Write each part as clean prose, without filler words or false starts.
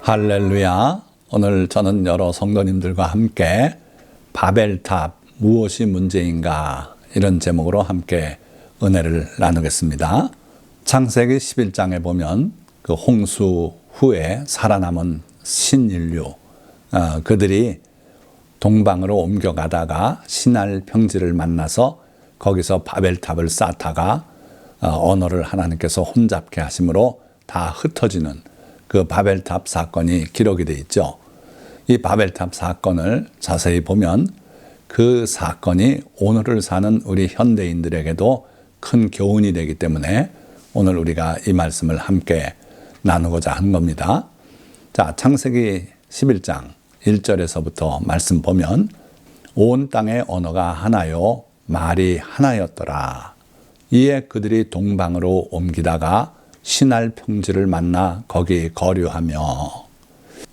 할렐루야. 오늘 저는 여러 성도님들과 함께 바벨탑 무엇이 문제인가 이런 제목으로 함께 은혜를 나누겠습니다. 창세기 11장에 보면 그 홍수 후에 살아남은 신인류 그들이 동방으로 옮겨가다가 신할 평지를 만나서 거기서 바벨탑을 쌓다가 언어를 하나님께서 혼잡케 하심으로 다 흩어지는 그 바벨탑 사건이 기록이 되어 있죠. 이 바벨탑 사건을 자세히 보면 그 사건이 오늘을 사는 우리 현대인들에게도 큰 교훈이 되기 때문에 오늘 우리가 이 말씀을 함께 나누고자 한 겁니다. 자, 창세기 11장 1절에서부터 말씀 보면 온 땅의 언어가 하나요 말이 하나였더라. 이에 그들이 동방으로 옮기다가 신할 평지를 만나 거기 거류하며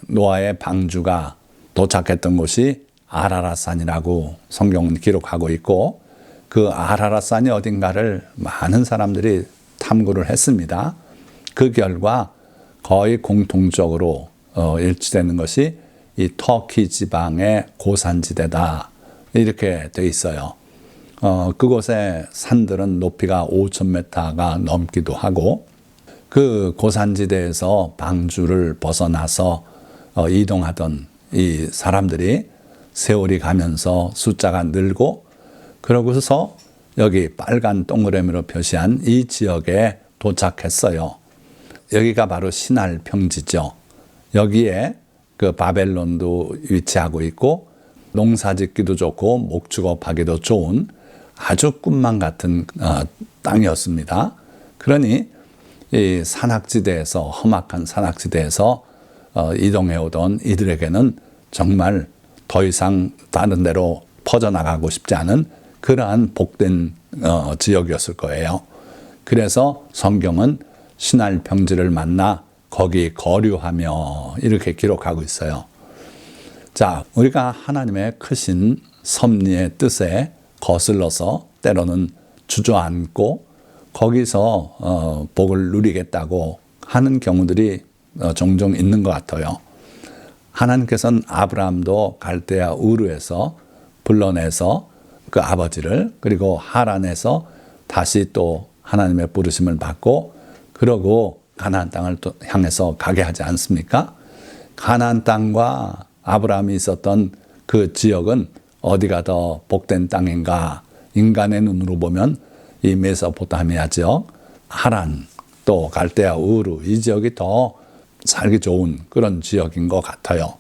노아의 방주가 도착했던 곳이 아라랏산이라고 성경은 기록하고 있고 그 아라랏산이 어딘가를 많은 사람들이 탐구를 했습니다. 그 결과 거의 공통적으로 일치되는 것이 이 터키 지방의 고산지대다 이렇게 돼 있어요. 그곳의 산들은 높이가 5,000m가 넘기도 하고 그 고산지대에서 방주를 벗어나서 이동하던 이 사람들이 세월이 가면서 숫자가 늘고 그러고서 여기 빨간 동그라미로 표시한 이 지역에 도착했어요. 여기가 바로 신할 평지죠. 여기에 그 바벨론도 위치하고 있고 농사짓기도 좋고 목축업하기도 좋은 아주 꿈만 같은 땅이었습니다. 그러니 이 산악지대에서 험악한 산악지대에서 이동해 오던 이들에게는 정말 더 이상 다른 데로 퍼져나가고 싶지 않은 그러한 복된 지역이었을 거예요. 그래서 성경은 신할 평지를 만나 거기 거류하며 이렇게 기록하고 있어요. 자, 우리가 하나님의 크신 섭리의 뜻에 거슬러서 때로는 주저앉고 거기서 복을 누리겠다고 하는 경우들이 종종 있는 것 같아요. 하나님께서는 아브라함도 갈대아 우르에서 불러내서 그 아버지를 그리고 하란에서 다시 또 하나님의 부르심을 받고 그러고 가나안 땅을 또 향해서 가게 하지 않습니까? 가나안 땅과 아브라함이 있었던 그 지역은 어디가 더 복된 땅인가? 인간의 눈으로 보면 이 메소포타미아 지역, 하란, 또 갈대아 우르 이 지역이 더 살기 좋은 그런 지역인 것 같아요.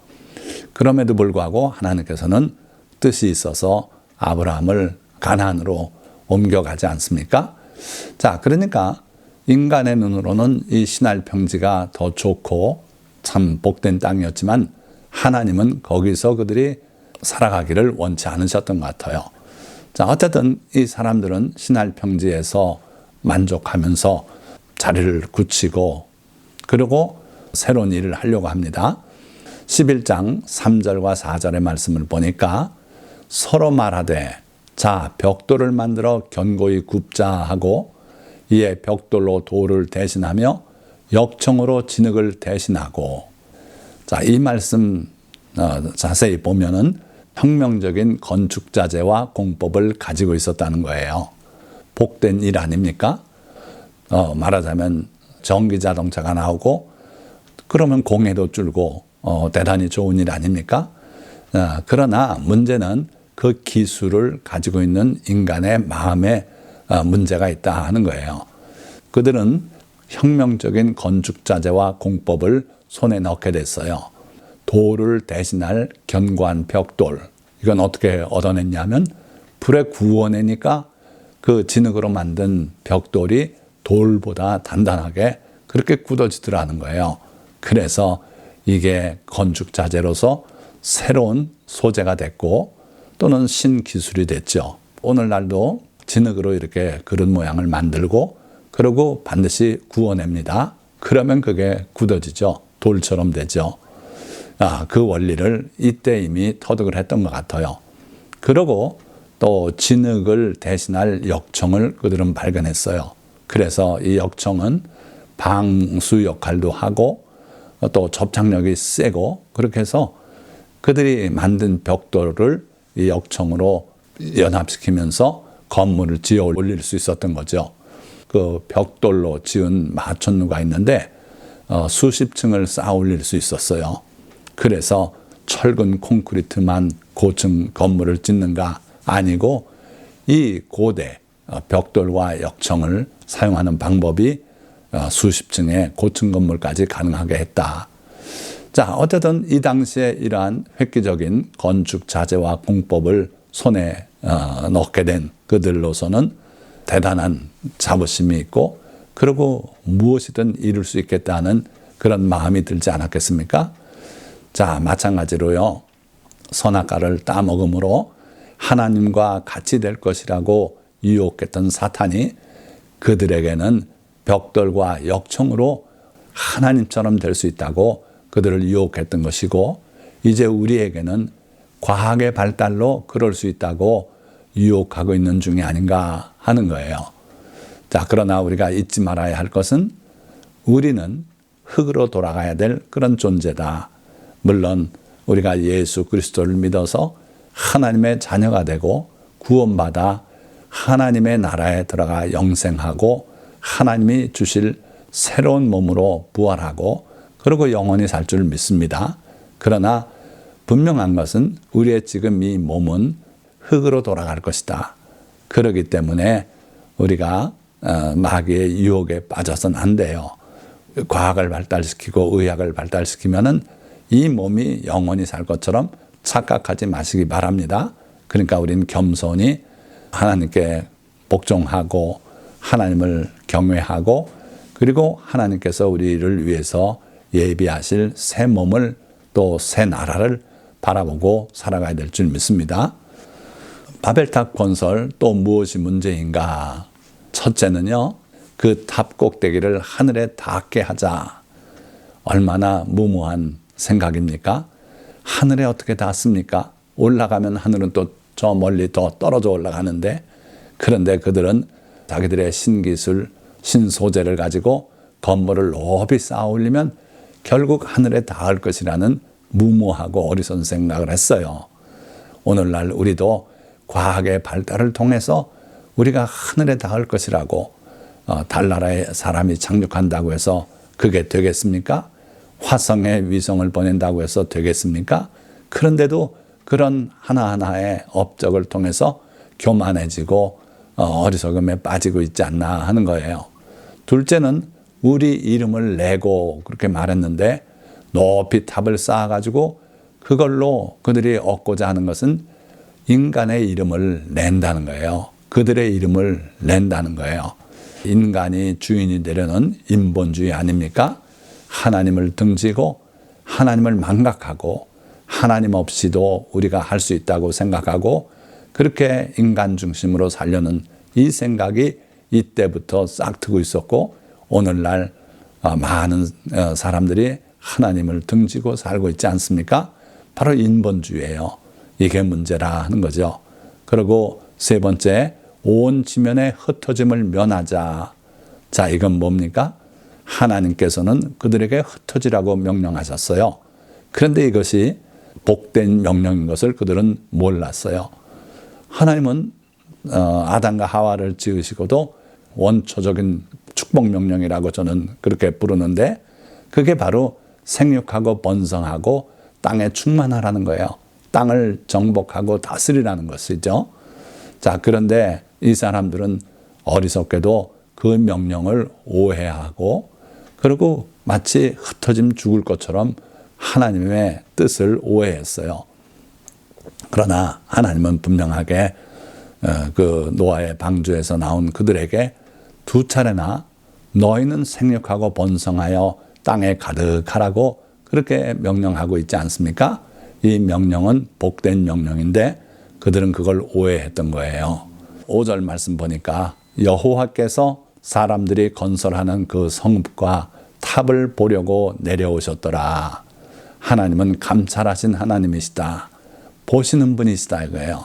그럼에도 불구하고 하나님께서는 뜻이 있어서 아브라함을 가나안으로 옮겨가지 않습니까? 자, 그러니까 인간의 눈으로는 이 신할 평지가 더 좋고 참 복된 땅이었지만 하나님은 거기서 그들이 살아가기를 원치 않으셨던 것 같아요. 자, 어쨌든 이 사람들은 신할 평지에서 만족하면서 자리를 굳히고 그리고 새로운 일을 하려고 합니다. 11장 3절과 4절의 말씀을 보니까 서로 말하되 자 벽돌을 만들어 견고히 굽자 하고 이에 벽돌로 돌을 대신하며 역청으로 진흙을 대신하고 자, 이 말씀 자세히 보면은 혁명적인 건축 자재와 공법을 가지고 있었다는 거예요. 복된 일 아닙니까? 말하자면 전기 자동차가 나오고 그러면 공해도 줄고 대단히 좋은 일 아닙니까? 그러나 문제는 그 기술을 가지고 있는 인간의 마음에 문제가 있다 하는 거예요. 그들은 혁명적인 건축 자재와 공법을 손에 넣게 됐어요. 돌을 대신할 견고한 벽돌. 이건 어떻게 얻어냈냐면 불에 구워내니까 그 진흙으로 만든 벽돌이 돌보다 단단하게 그렇게 굳어지더라는 거예요. 그래서 이게 건축 자재로서 새로운 소재가 됐고 또는 신기술이 됐죠. 오늘날도 진흙으로 이렇게 그릇 모양을 만들고 그리고 반드시 구워냅니다. 그러면 그게 굳어지죠. 돌처럼 되죠. 그 원리를 이때 이미 터득을 했던 것 같아요. 그리고 또 진흙을 대신할 역청을 그들은 발견했어요. 그래서 이 역청은 방수 역할도 하고 또 접착력이 세고 그렇게 해서 그들이 만든 벽돌을 이 역청으로 연합시키면서 건물을 지어 올릴 수 있었던 거죠. 그 벽돌로 지은 마천루가 있는데 수십 층을 쌓아 올릴 수 있었어요. 그래서 철근 콘크리트만 고층 건물을 짓는가 아니고 이 고대 벽돌과 역청을 사용하는 방법이 수십 층의 고층 건물까지 가능하게 했다. 자, 어쨌든 이 당시에 이러한 획기적인 건축 자재와 공법을 손에 넣게 된 그들로서는 대단한 자부심이 있고 그리고 무엇이든 이룰 수 있겠다는 그런 마음이 들지 않았겠습니까? 자, 마찬가지로요. 선악과를 따먹음으로 하나님과 같이 될 것이라고 유혹했던 사탄이 그들에게는 벽돌과 역청으로 하나님처럼 될 수 있다고 그들을 유혹했던 것이고 이제 우리에게는 과학의 발달로 그럴 수 있다고 유혹하고 있는 중이 아닌가 하는 거예요. 자, 그러나 우리가 잊지 말아야 할 것은 우리는 흙으로 돌아가야 될 그런 존재다. 물론 우리가 예수 그리스도를 믿어서 하나님의 자녀가 되고 구원받아 하나님의 나라에 들어가 영생하고 하나님이 주실 새로운 몸으로 부활하고 그리고 영원히 살 줄 믿습니다. 그러나 분명한 것은 우리의 지금 이 몸은 흙으로 돌아갈 것이다. 그렇기 때문에 우리가 마귀의 유혹에 빠져서는 안 돼요. 과학을 발달시키고 의학을 발달시키면은 이 몸이 영원히 살 것처럼 착각하지 마시기 바랍니다. 그러니까 우리는 겸손히 하나님께 복종하고 하나님을 경외하고 그리고 하나님께서 우리를 위해서 예비하실 새 몸을 또 새 나라를 바라보고 살아가야 될 줄 믿습니다. 바벨탑 건설 또 무엇이 문제인가? 첫째는요, 그 탑 꼭대기를 하늘에 닿게 하자. 얼마나 무모한 생각입니까? 하늘에 어떻게 닿습니까? 올라가면 하늘은 또 저 멀리 더 떨어져 올라가는데 그런데 그들은 자기들의 신기술, 신소재를 가지고 건물을 높이 쌓아 올리면 결국 하늘에 닿을 것이라는 무모하고 어리석은 생각을 했어요. 오늘날 우리도 과학의 발달을 통해서 우리가 하늘에 닿을 것이라고 달나라에 사람이 착륙한다고 해서 그게 되겠습니까? 화성에 위성을 보낸다고 해서 되겠습니까? 그런데도 그런 하나하나의 업적을 통해서 교만해지고 어리석음에 빠지고 있지 않나 하는 거예요. 둘째는 우리 이름을 내고 그렇게 말했는데 높이 탑을 쌓아가지고 그걸로 그들이 얻고자 하는 것은 인간의 이름을 낸다는 거예요. 그들의 이름을 낸다는 거예요. 인간이 주인이 되려는 인본주의 아닙니까? 하나님을 등지고 하나님을 망각하고 하나님 없이도 우리가 할 수 있다고 생각하고 그렇게 인간 중심으로 살려는 이 생각이 이때부터 싹트고 있었고 오늘날 많은 사람들이 하나님을 등지고 살고 있지 않습니까? 바로 인본주의예요. 이게 문제라 하는 거죠. 그리고 세 번째, 온 지면의 흩어짐을 면하자. 자, 이건 뭡니까? 하나님께서는 그들에게 흩어지라고 명령하셨어요. 그런데 이것이 복된 명령인 것을 그들은 몰랐어요. 하나님은 아담과 하와를 지으시고도 원초적인 축복 명령이라고 저는 그렇게 부르는데 그게 바로 생육하고 번성하고 땅에 충만하라는 거예요. 땅을 정복하고 다스리라는 것이죠. 자, 그런데 이 사람들은 어리석게도 그 명령을 오해하고 그리고 마치 흩어짐 죽을 것처럼 하나님의 뜻을 오해했어요. 그러나 하나님은 분명하게 그 노아의 방주에서 나온 그들에게 두 차례나 너희는 생육하고 번성하여 땅에 가득하라고 그렇게 명령하고 있지 않습니까? 이 명령은 복된 명령인데 그들은 그걸 오해했던 거예요. 5절 말씀 보니까 여호와께서 사람들이 건설하는 그 성읍과 탑을 보려고 내려오셨더라. 하나님은 감찰하신 하나님이시다. 보시는 분이시다 이거예요.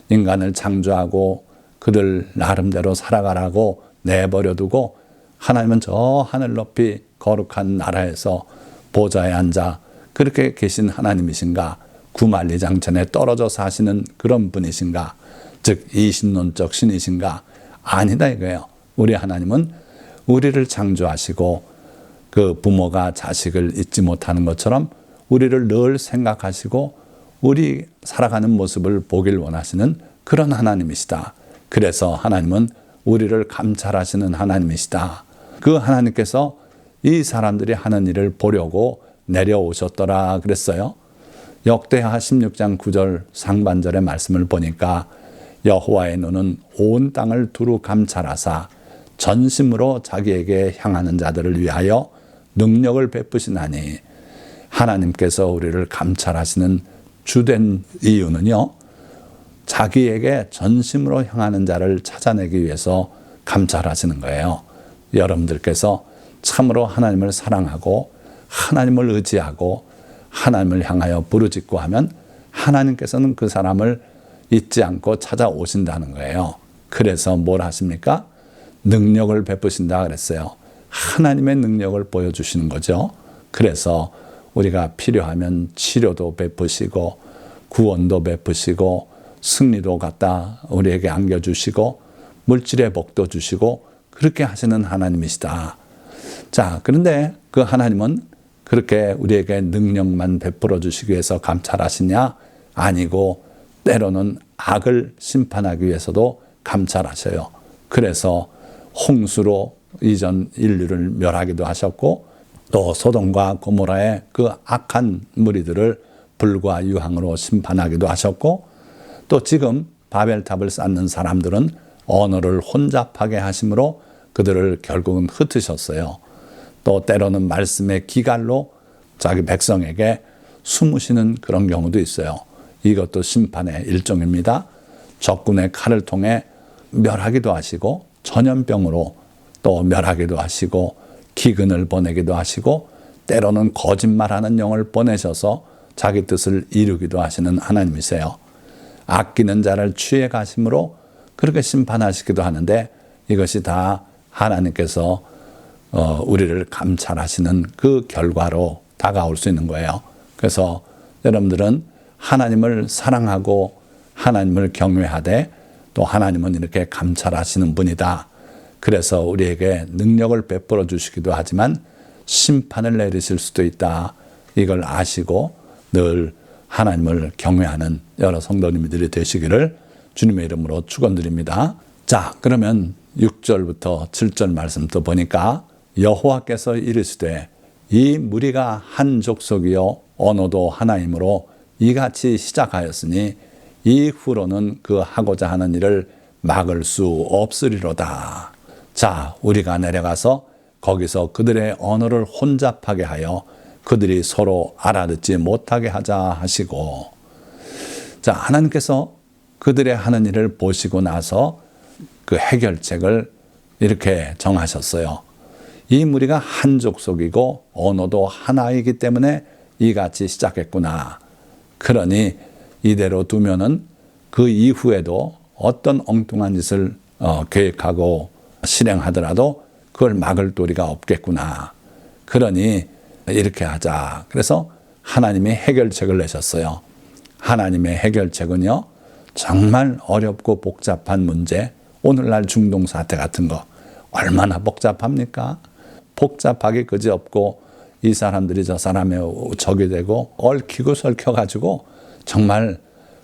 인간을 창조하고 그들 나름대로 살아가라고 내버려 두고 하나님은 저 하늘 높이 거룩한 나라에서 보좌에 앉아 그렇게 계신 하나님이신가? 구만리장천에 떨어져 사시는 그런 분이신가? 즉 이신론적 신이신가? 아니다 이거예요. 우리 하나님은 우리를 창조하시고 그 부모가 자식을 잊지 못하는 것처럼 우리를 늘 생각하시고 우리 살아가는 모습을 보길 원하시는 그런 하나님이시다. 그래서 하나님은 우리를 감찰하시는 하나님이시다. 그 하나님께서 이 사람들이 하는 일을 보려고 내려오셨더라 그랬어요. 역대하 16장 9절 상반절의 말씀을 보니까 여호와의 눈은 온 땅을 두루 감찰하사 전심으로 자기에게 향하는 자들을 위하여 능력을 베푸시나니, 하나님께서 우리를 감찰하시는 주된 이유는요, 자기에게 전심으로 향하는 자를 찾아내기 위해서 감찰하시는 거예요. 여러분들께서 참으로 하나님을 사랑하고 하나님을 의지하고 하나님을 향하여 부르짖고 하면 하나님께서는 그 사람을 잊지 않고 찾아오신다는 거예요. 그래서 뭘 하십니까? 능력을 베푸신다 그랬어요. 하나님의 능력을 보여주시는 거죠. 그래서 우리가 필요하면 치료도 베푸시고 구원도 베푸시고 승리도 갖다 우리에게 안겨주시고 물질의 복도 주시고 그렇게 하시는 하나님이시다. 자, 그런데 그 하나님은 그렇게 우리에게 능력만 베풀어 주시기 위해서 감찰하시냐? 아니고 때로는 악을 심판하기 위해서도 감찰하셔요. 그래서 홍수로 이전 인류를 멸하기도 하셨고 또 소돔과 고모라의 그 악한 무리들을 불과 유황으로 심판하기도 하셨고 또 지금 바벨탑을 쌓는 사람들은 언어를 혼잡하게 하심으로 그들을 결국은 흩으셨어요. 또 때로는 말씀의 기갈로 자기 백성에게 숨으시는 그런 경우도 있어요. 이것도 심판의 일종입니다. 적군의 칼을 통해 멸하기도 하시고 전염병으로 또 멸하기도 하시고 기근을 보내기도 하시고 때로는 거짓말하는 영을 보내셔서 자기 뜻을 이루기도 하시는 하나님이세요. 아끼는 자를 취해 가심으로 그렇게 심판하시기도 하는데 이것이 다 하나님께서 우리를 감찰하시는 그 결과로 다가올 수 있는 거예요. 그래서 여러분들은 하나님을 사랑하고 하나님을 경외하되 또 하나님은 이렇게 감찰하시는 분이다. 그래서 우리에게 능력을 베풀어 주시기도 하지만 심판을 내리실 수도 있다. 이걸 아시고 늘 하나님을 경외하는 여러 성도님들이 되시기를 주님의 이름으로 축원드립니다. 자, 그러면 6절부터 7절 말씀도 보니까 여호와께서 이르시되 이 무리가 한 족속이요 언어도 하나이므로 이같이 시작하였으니 이후로는 그 하고자 하는 일을 막을 수 없으리로다. 자, 우리가 내려가서 거기서 그들의 언어를 혼잡하게 하여 그들이 서로 알아듣지 못하게 하자 하시고, 자, 하나님께서 그들의 하는 일을 보시고 나서 그 해결책을 이렇게 정하셨어요. 이 무리가 한 족속이고 언어도 하나이기 때문에 이같이 시작했구나. 그러니 이대로 두면은 그 이후에도 어떤 엉뚱한 짓을 계획하고 실행하더라도 그걸 막을 도리가 없겠구나. 그러니 이렇게 하자. 그래서 하나님이 해결책을 내셨어요. 하나님의 해결책은요, 정말 어렵고 복잡한 문제, 오늘날 중동 사태 같은 거 얼마나 복잡합니까? 복잡하게 그지없고 이 사람들이 저 사람의 적이 되고 얽히고 설켜가지고 정말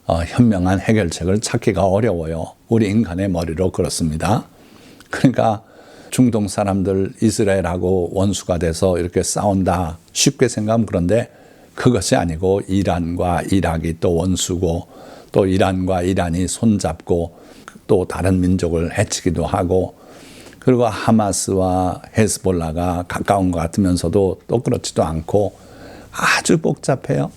현명한 해결책을 찾기가 어려워요. 우리 인간의 머리로 그렇습니다. 그러니까 중동 사람들 이스라엘하고 원수가 돼서 이렇게 싸운다 쉽게 생각하면 그런데 그것이 아니고 이란과 이락이 또 원수고 또 이란과 이란이 손잡고 또 다른 민족을 해치기도 하고 그리고 하마스와 헤스볼라가 가까운 것 같으면서도 또 그렇지도 않고 아주 복잡해요.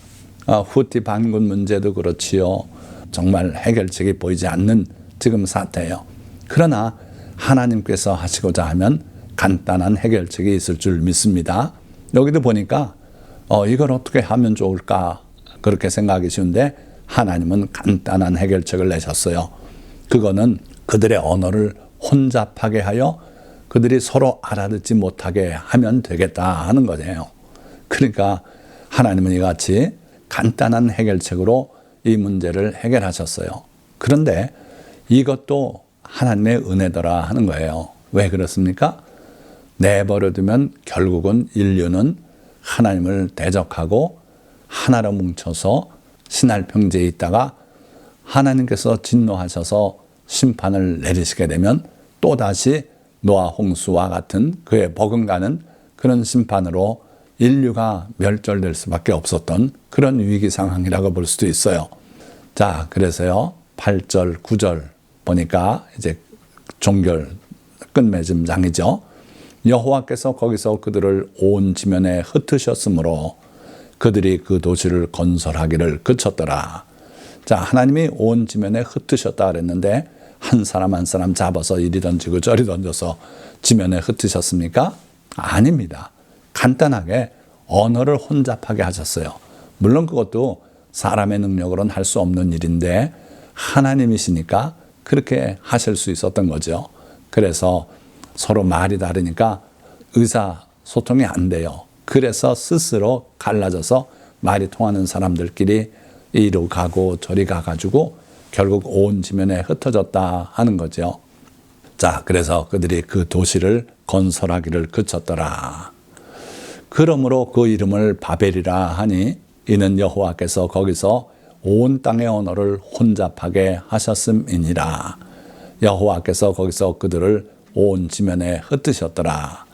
후티 반군 문제도 그렇지요. 정말 해결책이 보이지 않는 지금 사태예요. 그러나 하나님께서 하시고자 하면 간단한 해결책이 있을 줄 믿습니다. 여기도 보니까 이걸 어떻게 하면 좋을까 그렇게 생각하기 쉬운데 하나님은 간단한 해결책을 내셨어요. 그거는 그들의 언어를 혼잡하게 하여 그들이 서로 알아듣지 못하게 하면 되겠다 하는 거예요. 그러니까 하나님은 이같이 간단한 해결책으로 이 문제를 해결하셨어요. 그런데 이것도 하나님의 은혜더라 하는 거예요. 왜 그렇습니까? 내버려두면 결국은 인류는 하나님을 대적하고 하나로 뭉쳐서 신할 평지에 있다가 하나님께서 진노하셔서 심판을 내리시게 되면 또다시 노아 홍수와 같은 그의 버금가는 그런 심판으로 인류가 멸절될 수밖에 없었던 그런 위기 상황이라고 볼 수도 있어요. 자, 그래서요 8절, 9절 보니까 이제 종결 끝맺음 장이죠. 여호와께서 거기서 그들을 온 지면에 흩으셨으므로 그들이 그 도시를 건설하기를 그쳤더라. 자, 하나님이 온 지면에 흩으셨다 그랬는데 한 사람 한 사람 잡아서 이리 던지고 저리 던져서 지면에 흩으셨습니까? 아닙니다. 간단하게 언어를 혼잡하게 하셨어요. 물론 그것도 사람의 능력으로는 할 수 없는 일인데 하나님이시니까 그렇게 하실 수 있었던 거죠. 그래서 서로 말이 다르니까 의사소통이 안 돼요. 그래서 스스로 갈라져서 말이 통하는 사람들끼리 이리로 가고 저리 가가지고 결국 온 지면에 흩어졌다 하는 거죠. 자, 그래서 그들이 그 도시를 건설하기를 그쳤더라. 그러므로 그 이름을 바벨이라 하니 이는 여호와께서 거기서 온 땅의 언어를 혼잡하게 하셨음이니라. 여호와께서 거기서 그들을 온 지면에 흩으셨더라.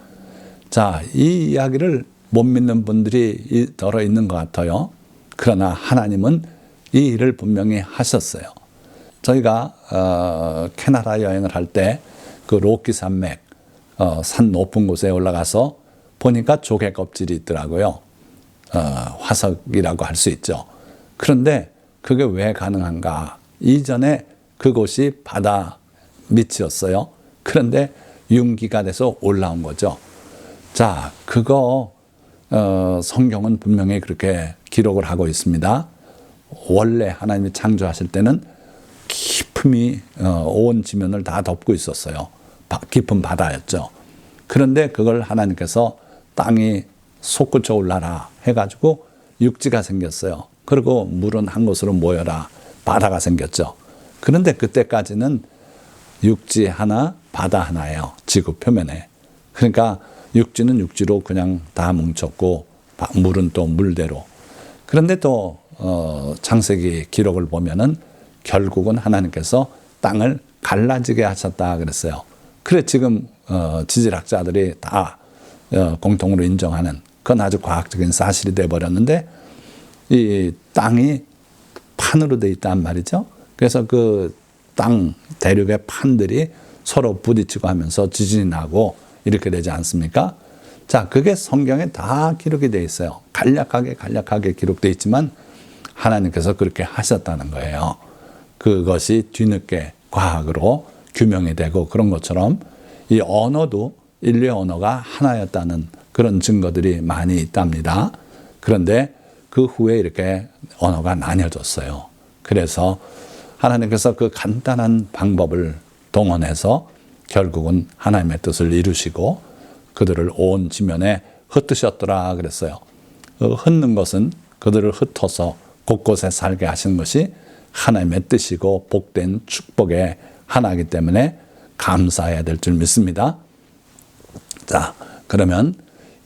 자, 이 이야기를 못 믿는 분들이 더러 있는 것 같아요. 그러나 하나님은 이 일을 분명히 하셨어요. 저희가 캐나다 여행을 할 때 그 로키 산맥 산 높은 곳에 올라가서 보니까 조개 껍질이 있더라고요. 화석이라고 할 수 있죠. 그런데 그게 왜 가능한가? 이전에 그곳이 바다 밑이었어요. 그런데 융기가 돼서 올라온 거죠. 자, 그거 성경은 분명히 그렇게 기록을 하고 있습니다. 원래 하나님이 창조하실 때는 깊음이 온 지면을 다 덮고 있었어요. 깊은 바다였죠. 그런데 그걸 하나님께서 땅이 솟구쳐 올라라 해가지고 육지가 생겼어요. 그리고 물은 한 곳으로 모여라 바다가 생겼죠. 그런데 그때까지는 육지 하나, 바다 하나예요. 지구 표면에. 그러니까 육지는 육지로 그냥 다 뭉쳤고 물은 또 물대로. 그런데 또 창세기 기록을 보면은 결국은 하나님께서 땅을 갈라지게 하셨다 그랬어요. 그래 지금 지질학자들이 다 공통으로 인정하는 그건 아주 과학적인 사실이 돼버렸는데 이 땅이 판으로 돼 있단 말이죠. 그래서 그 땅 대륙의 판들이 서로 부딪히고 하면서 지진이 나고 이렇게 되지 않습니까? 자, 그게 성경에 다 기록이 돼 있어요. 간략하게 기록돼 있지만 하나님께서 그렇게 하셨다는 거예요. 그것이 뒤늦게 과학으로 규명이 되고 그런 것처럼 이 언어도 인류의 언어가 하나였다는 그런 증거들이 많이 있답니다. 그런데 그 후에 이렇게 언어가 나뉘어졌어요. 그래서 하나님께서 그 간단한 방법을 동원해서 결국은 하나님의 뜻을 이루시고 그들을 온 지면에 흩으셨더라 그랬어요. 흩는 것은 그들을 흩어서 곳곳에 살게 하시는 것이 하나님의 뜻이고 복된 축복의 하나이기 때문에 감사해야 될 줄 믿습니다. 자, 그러면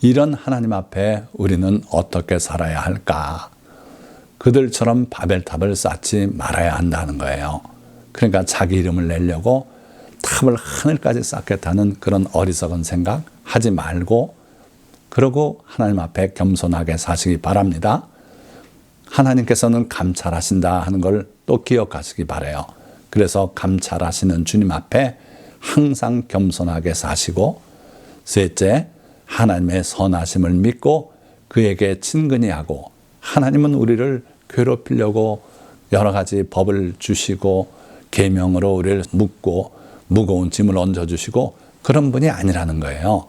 이런 하나님 앞에 우리는 어떻게 살아야 할까? 그들처럼 바벨탑을 쌓지 말아야 한다는 거예요. 그러니까 자기 이름을 내려고 탑을 하늘까지 쌓겠다는 그런 어리석은 생각 하지 말고 그러고 하나님 앞에 겸손하게 사시기 바랍니다. 하나님께서는 감찰하신다 하는 걸 또 기억하시기 바라요. 그래서 감찰하시는 주님 앞에 항상 겸손하게 사시고 셋째, 하나님의 선하심을 믿고 그에게 친근히 하고 하나님은 우리를 괴롭히려고 여러 가지 법을 주시고 계명으로 우리를 묶고 무거운 짐을 얹어주시고 그런 분이 아니라는 거예요.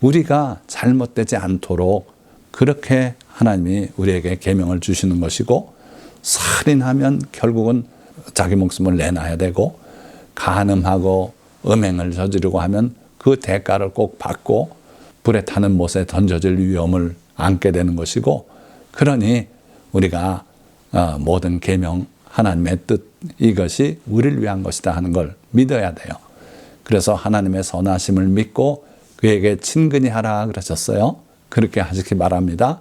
우리가 잘못되지 않도록 그렇게 하나님이 우리에게 계명을 주시는 것이고 살인하면 결국은 자기 목숨을 내놔야 되고 간음하고 음행을 저지르고 하면 그 대가를 꼭 받고 불에 타는 못에 던져질 위험을 안게 되는 것이고, 그러니 우리가 모든 계명, 하나님의 뜻, 이것이 우리를 위한 것이다 하는 걸 믿어야 돼요. 그래서 하나님의 선하심을 믿고 그에게 친근히 하라 그러셨어요. 그렇게 하시기 바랍니다.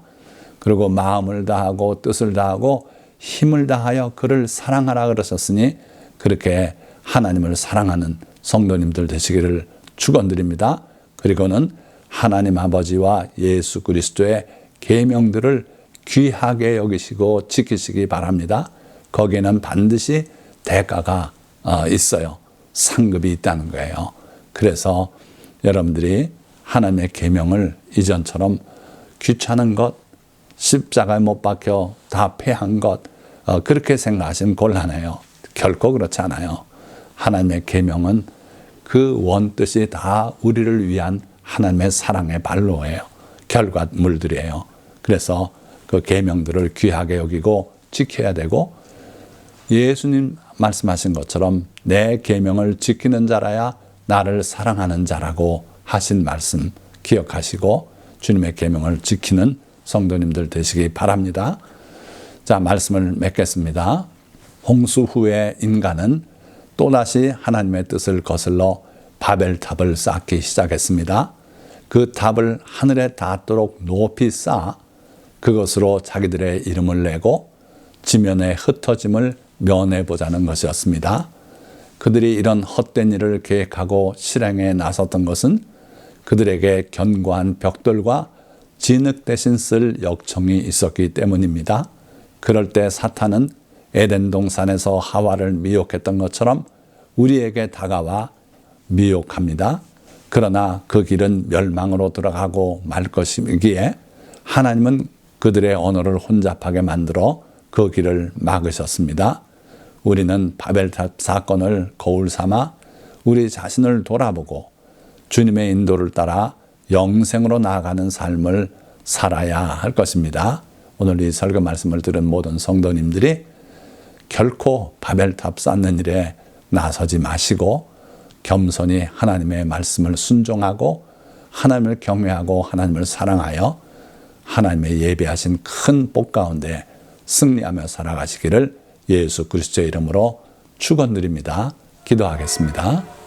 그리고 마음을 다하고 뜻을 다하고 힘을 다하여 그를 사랑하라 그러셨으니 그렇게 하나님을 사랑하는 성도님들 되시기를 축원드립니다. 그리고는 하나님 아버지와 예수 그리스도의 계명들을 귀하게 여기시고 지키시기 바랍니다. 거기에는 반드시 대가가 있어요. 상급이 있다는 거예요. 그래서 여러분들이 하나님의 계명을 이전처럼 귀찮은 것, 십자가에 못 박혀 다 패한 것, 그렇게 생각하시면 곤란해요. 결코 그렇지 않아요. 하나님의 계명은 그 원뜻이 다 우리를 위한 하나님의 사랑의 발로예요. 결과물들이에요. 그래서 그 계명들을 귀하게 여기고 지켜야 되고, 예수님 말씀하신 것처럼 내 계명을 지키는 자라야 나를 사랑하는 자라고 하신 말씀 기억하시고 주님의 계명을 지키는 성도님들 되시기 바랍니다. 자, 말씀을 맺겠습니다. 홍수 후에 인간은 또다시 하나님의 뜻을 거슬러 바벨탑을 쌓기 시작했습니다. 그 탑을 하늘에 닿도록 높이 쌓아 그것으로 자기들의 이름을 내고 지면의 흩어짐을 면해보자는 것이었습니다. 그들이 이런 헛된 일을 계획하고 실행에 나섰던 것은 그들에게 견고한 벽돌과 진흙 대신 쓸 역청이 있었기 때문입니다. 그럴 때 사탄은 에덴 동산에서 하와를 미혹했던 것처럼 우리에게 다가와 미혹합니다. 그러나 그 길은 멸망으로 들어가고 말 것이기에 하나님은 그들의 언어를 혼잡하게 만들어 그 길을 막으셨습니다. 우리는 바벨탑 사건을 거울 삼아 우리 자신을 돌아보고 주님의 인도를 따라 영생으로 나아가는 삶을 살아야 할 것입니다. 오늘 이 설교 말씀을 들은 모든 성도님들이 결코 바벨탑 쌓는 일에 나서지 마시고 겸손히 하나님의 말씀을 순종하고 하나님을 경외하고 하나님을 사랑하여 하나님의 예비하신 큰 복 가운데 승리하며 살아가시기를 예수 그리스도의 이름으로 축원드립니다. 기도하겠습니다.